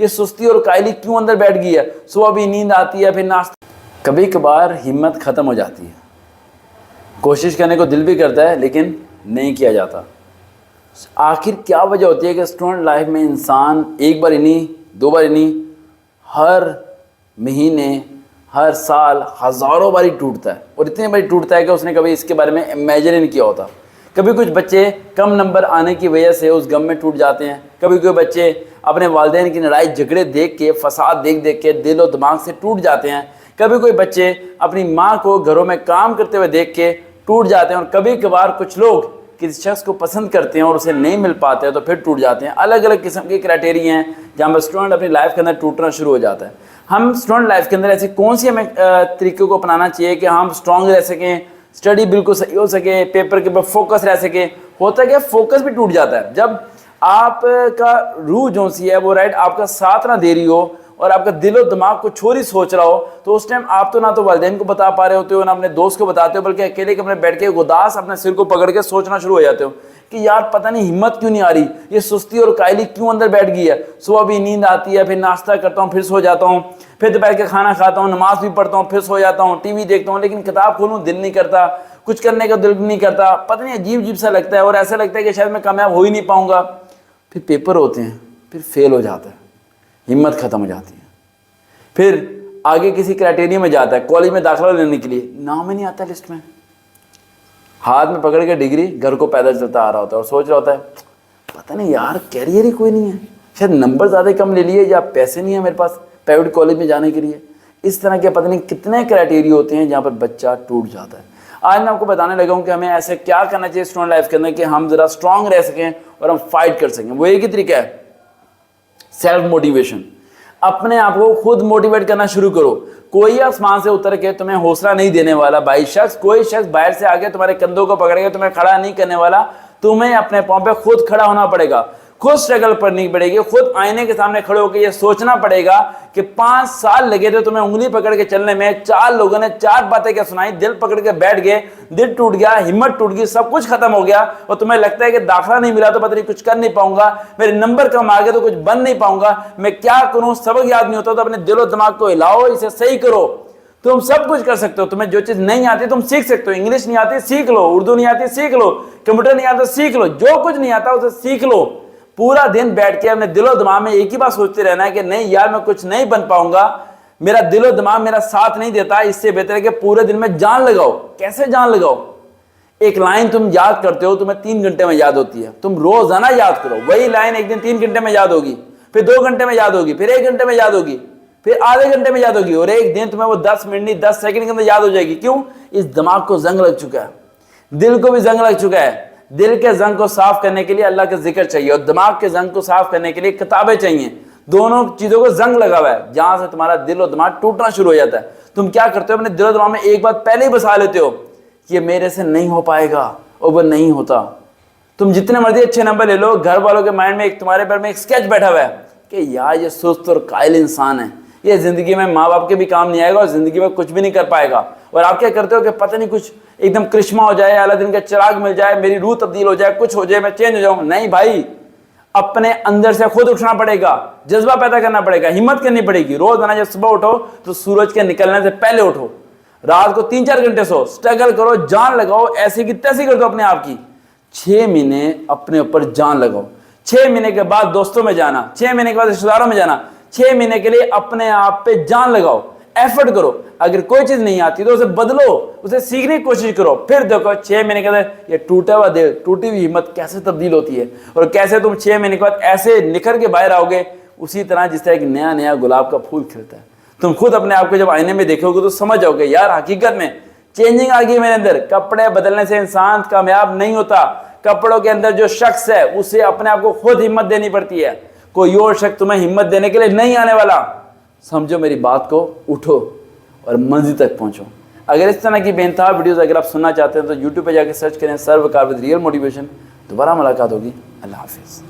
یہ سستی اور قائلی کیوں اندر بیٹھ گئی ہے؟ صبح بھی نیند آتی ہے، پھر ناشتہ، کبھی کبھار ہمت ختم ہو جاتی ہے، کوشش کرنے کو دل بھی کرتا ہے لیکن نہیں کیا جاتا۔ آخر کیا وجہ ہوتی ہے کہ اسٹوڈنٹ لائف میں انسان ایک بار ہی نہیں، دو بار ہی نہیں، ہر مہینے، ہر سال ہزاروں باری ٹوٹتا ہے، اور اتنی باری ٹوٹتا ہے کہ اس نے کبھی اس کے بارے میں امیجن ہی نہیں کیا ہوتا۔ کبھی کچھ بچے کم نمبر آنے کی وجہ سے اس غم میں ٹوٹ جاتے ہیں، کبھی کوئی بچے اپنے والدین کی لڑائی جھگڑے دیکھ کے، فساد دیکھ کے دل و دماغ سے ٹوٹ جاتے ہیں، کبھی کوئی بچے اپنی ماں کو گھروں میں کام کرتے ہوئے دیکھ کے ٹوٹ جاتے ہیں، اور کبھی کبھار کچھ لوگ کسی شخص کو پسند کرتے ہیں اور اسے نہیں مل پاتے ہیں تو پھر ٹوٹ جاتے ہیں۔ الگ الگ قسم کے کرائٹیریا ہیں جہاں پر اسٹوڈنٹ اپنی لائف کے اندر ٹوٹنا شروع ہو جاتا ہے۔ ہم اسٹوڈنٹ لائف کے اندر ایسی کون سی ہمیں طریقوں کو اپنانا چاہیے کہ ہم اسٹرانگ رہ سکیں، اسٹڈی بالکل صحیح ہو سکے، پیپر کے اوپر فوکس رہ سکے؟ ہوتا ہے کہ فوکس بھی ٹوٹ جاتا ہے جب آپ کا روح جو سی ہے وہ آپ کا ساتھ نہ دے رہی ہو اور آپ کا دل و دماغ کو چھوڑی سوچ رہا ہو، تو اس ٹائم آپ تو نہ تو والدین کو بتا پا رہے ہوتے ہو، نہ اپنے دوست کو بتاتے ہو، بلکہ اکیلے کمرے بیٹھ کے اداس اپنے سر کو پکڑ کے سوچنا شروع ہو جاتے ہو کہ یار پتہ نہیں ہمت کیوں نہیں آ رہی، یہ سستی اور قائلی کیوں اندر بیٹھ گئی ہے۔ صبح بھی نیند آتی ہے، پھر ناشتہ کرتا ہوں، پھر سو جاتا ہوں، پھر دوپہر کے کھانا کھاتا ہوں، نماز بھی پڑھتا ہوں، پھر سو جاتا ہوں، ٹی وی دیکھتا ہوں، لیکن کتاب کھولوں دل نہیں کرتا، کچھ کرنے کا دل نہیں کرتا، پتہ نہیں عجیب عجیب سا لگتا ہے، اور ایسا لگتا ہے کہ شاید میں کامیاب ہو ہی نہیں پاؤں گا۔ پھر پیپر ہوتے ہیں، پھر فیل ہو جاتا ہے، ہمت ختم ہو جاتی ہے، پھر آگے کسی کرائٹیریا میں جاتا ہے، کالج میں داخلہ لینے کے لیے نام ہی نہیں آتا لسٹ میں، ہاتھ میں پکڑ کے ڈگری گھر کو پیدل چلتا آ رہا ہوتا ہے اور سوچ رہا ہوتا ہے پتہ نہیں یار کیریئر ہی کوئی نہیں ہے، شاید نمبر زیادہ کم لے لیے یا پیسے نہیں ہیں میرے پاس پرائیویٹ کالج میں جانے کے لیے۔ اس طرح کے پتہ نہیں کتنے کرائٹیریا ہوتے ہیں جہاں پر بچہ ٹوٹ جاتا ہے۔ آج میں آپ کو بتانے لگا ہوں کہ ہمیں ایسے کیا کرنا چاہیے اسٹوڈنٹ لائف کے اندر کہ ہم ذرا اسٹرانگ رہ سکیں اور ہم فائٹ کر سکیں۔ وہ ایک ہی طریقہ ہے، سیلف موٹیویشن۔ اپنے آپ کو خود موٹیویٹ کرنا شروع کرو۔ کوئی آسمان سے اتر کے تمہیں حوصلہ نہیں دینے والا، کوئی شخص باہر سے آگے تمہارے کندھوں کو پکڑ کے تمہیں کھڑا نہیں کرنے والا، تمہیں اپنے پاؤں پہ خود کھڑا ہونا پڑے گا، خود اسٹرگل کرنی پڑے گی، خود آئینے کے سامنے کھڑے ہو کے یہ سوچنا پڑے گا کہ 5 سال لگے تھے تمہیں انگلی پکڑ کے چلنے میں، 4 لوگوں نے 4 باتیں کیا سنائی، دل پکڑ کے بیٹھ گئے، دل ٹوٹ گیا، ہمت ٹوٹ گئی، سب کچھ ختم ہو گیا، اور تمہیں لگتا ہے کہ داخلہ نہیں ملا تو پتہ نہیں کچھ کر نہیں پاؤں گا، میرے نمبر کم آ گئے تو کچھ بن نہیں پاؤں گا، میں کیا کروں، سبق یاد نہیں ہوتا، تو اپنے دل و دماغ کو ہلاؤ، اسے صحیح کرو۔ تم سب کچھ کر سکتے ہو، تمہیں جو چیز نہیں آتی تم سیکھ سکتے ہو، انگلش نہیں آتی سیکھ لو، اردو نہیں آتی سیکھ لو، کمپیوٹر نہیں آتا سیکھ لو، جو کچھ نہیں آتا اسے سیکھ لو۔ پورا دن بیٹھ کے اپنے دل و دماغ میں ایک ہی بات سوچتے رہنا ہے کہ نہیں یار میں کچھ نہیں بن پاؤں گا، میرا دل و دماغ میرا ساتھ نہیں دیتا، اس سے بہتر ہے کہ پورے دن میں جان لگاؤ۔ کیسے جان لگاؤ؟ ایک لائن تم یاد کرتے ہو تمہیں 3 گھنٹے میں یاد ہوتی ہے، تم روزانہ یاد کرو، وہی لائن ایک دن 3 گھنٹے میں یاد ہوگی، پھر 2 گھنٹے میں یاد ہوگی، پھر 1 گھنٹے میں یاد ہوگی، پھر آدھے گھنٹے میں یاد ہوگی، اور ایک دن تمہیں وہ 10 منٹ نہیں 10 سیکنڈ کے اندر یاد ہو جائے گی۔ کیوں؟ اس دماغ کو زنگ لگ چکا ہے، دل کو بھی زنگ لگ چکا ہے۔ دل کے زنگ کو صاف کرنے کے لیے اللہ کا ذکر چاہیے، اور دماغ کے زنگ کو صاف کرنے کے لیے کتابیں چاہیے۔ دونوں چیزوں کو زنگ لگا ہوا ہے جہاں سے تمہارا دل و دماغ ٹوٹنا شروع ہو جاتا ہے۔ تم کیا کرتے ہو؟ اپنے دل و دماغ میں ایک بات پہلے ہی بسا لیتے ہو کہ یہ میرے سے نہیں ہو پائے گا، اور وہ نہیں ہوتا۔ تم جتنے مرضی اچھے نمبر لے لو، گھر والوں کے مائنڈ میں تمہارے بارے میں ایک سکیچ بیٹھا ہوا ہے کہ یار یہ سست اور قائل انسان ہے، یہ زندگی میں ماں باپ کے بھی کام نہیں آئے گا اور زندگی میں کچھ بھی نہیں کر پائے گا۔ اور آپ کیا کرتے ہو کہ پتہ نہیں کچھ ایک دم کرشمہ ہو جائے، اللہ دن کا چراغ مل جائے، میری روح تبدیل ہو جائے، کچھ ہو جائے، میں چینج ہو جاؤں۔ نہیں بھائی، اپنے اندر سے خود اٹھنا پڑے گا، جذبہ پیدا کرنا پڑے گا، ہمت کرنی پڑے گی۔ روزانہ جب صبح اٹھو تو سورج کے نکلنے سے پہلے اٹھو، رات کو 3-4 گھنٹے سو، اسٹرگل کرو، جان لگاؤ، ایسی کی تیسی کر دو اپنے آپ کی۔ 6 مہینے اپنے اوپر جان لگاؤ، 6 مہینے کے بعد دوستوں میں جانا، 6 مہینے کے بعد رشتہ داروں میں جانا، 6 مہینے کے لیے اپنے آپ پہ جان لگاؤ، ایفرٹ کرو۔ اگر کوئی چیز نہیں آتی تو اسے بدلو، اسے سیکھنے کی کوشش کرو، پھر دیکھو 6 مہینے کے اندر یہ ٹوٹا ہوا دل، ٹوٹی ہوئی ہمت کیسے تبدیل ہوتی ہے، اور کیسے تم 6 مہینے کے بعد ایسے نکھر کے باہر آؤ گے، اسی طرح جس طرح ایک نیا گلاب کا پھول کھلتا ہے۔ تم خود اپنے آپ کو جب آئینے میں دیکھو گے تو سمجھ جاؤ گے یار حقیقت میں چینجنگ آ گئی میرے اندر۔ کپڑے بدلنے سے انسان کامیاب نہیں ہوتا، کپڑوں کے اندر جو شخص ہے اسے اپنے آپ کو خود ہمت دینی پڑتی ہے، کوئی اور شخص تمہیں ہمت دینے کے لیے نہیں آنے والا۔ سمجھو میری بات کو، اٹھو اور منزل تک پہنچو۔ اگر اس طرح کی بے انتہا ویڈیوز اگر آپ سننا چاہتے ہیں تو یوٹیوب پہ جا کے سرچ کریں سر وقار ود ریئل موٹیویشن۔ دوبارہ ملاقات ہوگی، اللہ حافظ۔